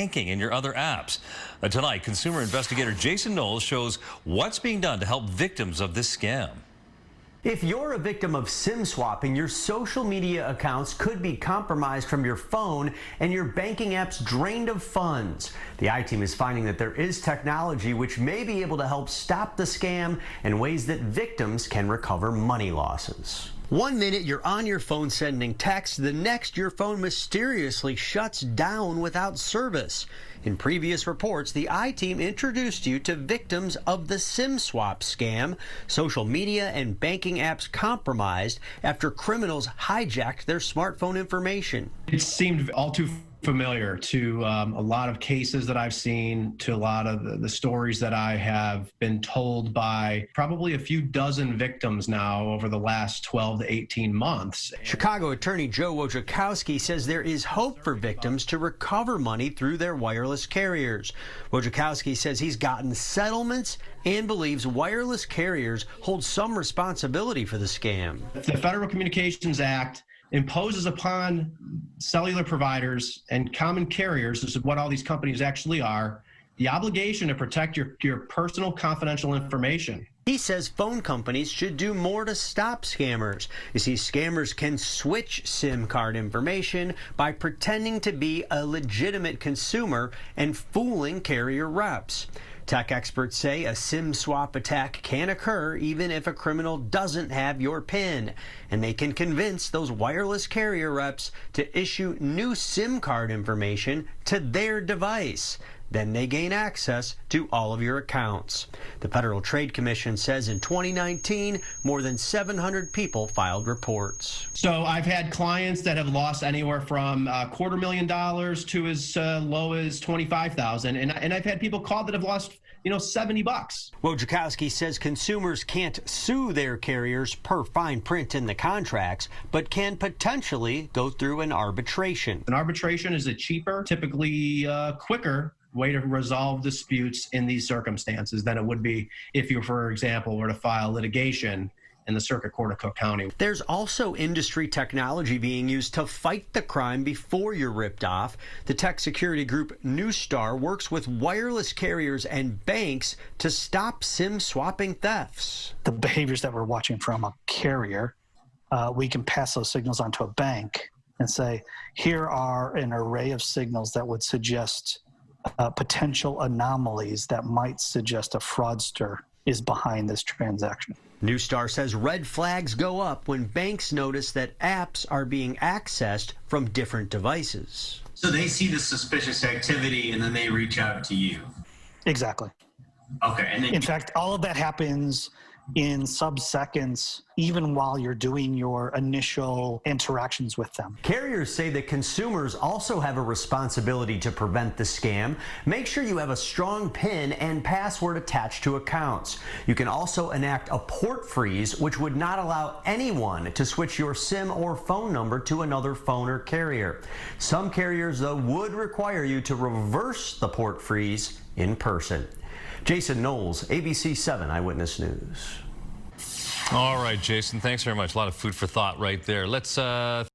banking and your other apps. Tonight, consumer investigator Jason Knowles shows what's being done to help victims of this scam. If you're a victim of SIM swapping, your social media accounts could be compromised from your phone and your banking apps drained of funds. The I-Team is finding that there is technology which may be able to help stop the scam and ways that victims can recover money losses. 1 minute you're on your phone sending texts, the next your phone mysteriously shuts down without service. In previous reports, the I-Team introduced you to victims of the SIM swap scam, social media and banking apps compromised after criminals hijacked their smartphone information. It seemed all too familiar to a lot of cases that I've seen, to a lot of the stories that I have been told by probably a few dozen victims now over the last 12 to 18 months. Chicago attorney Joe Wojciechowski says there is hope for victims to recover money through their wireless carriers. Wojciechowski says he's gotten settlements and believes wireless carriers hold some responsibility for the scam. The Federal Communications Act imposes upon cellular providers and common carriers, this is what all these companies actually are, the obligation to protect your personal confidential information. He says phone companies should do more to stop scammers. You see, scammers can switch SIM card information by pretending to be a legitimate consumer and fooling carrier reps. Tech experts say a SIM swap attack can occur even if a criminal doesn't have your PIN, and they can convince those wireless carrier reps to issue new SIM card information to their device. Then they gain access to all of your accounts. The Federal Trade Commission says in 2019, more than 700 people filed reports. So I've had clients that have lost anywhere from $250,000 to as low as $25,000, and I've had people call that have lost, $70. Wojciechowski says consumers can't sue their carriers per fine print in the contracts, but can potentially go through an arbitration. An arbitration is a cheaper, typically quicker way to resolve disputes in these circumstances than it would be if you, for example, were to file litigation in the Circuit Court of Cook County. There's also industry technology being used to fight the crime before you're ripped off. The tech security group Neustar works with wireless carriers and banks to stop SIM swapping thefts. The behaviors that we're watching from a carrier, we can pass those signals on to a bank and say, here are an array of signals that would suggest potential anomalies that might suggest a fraudster is behind this transaction. Neustar says red flags go up when banks notice that apps are being accessed from different devices. So they see the suspicious activity and then they reach out to you. Exactly. Okay. And then in fact, all of that happens in sub-seconds, even while you're doing your initial interactions with them. Carriers say that consumers also have a responsibility to prevent the scam. Make sure you have a strong PIN and password attached to accounts. You can also enact a port freeze, which would not allow anyone to switch your SIM or phone number to another phone or carrier. Some carriers, though, would require you to reverse the port freeze in person. Jason Knowles, ABC 7 Eyewitness News. All right, Jason, thanks very much. A lot of food for thought right there. Let's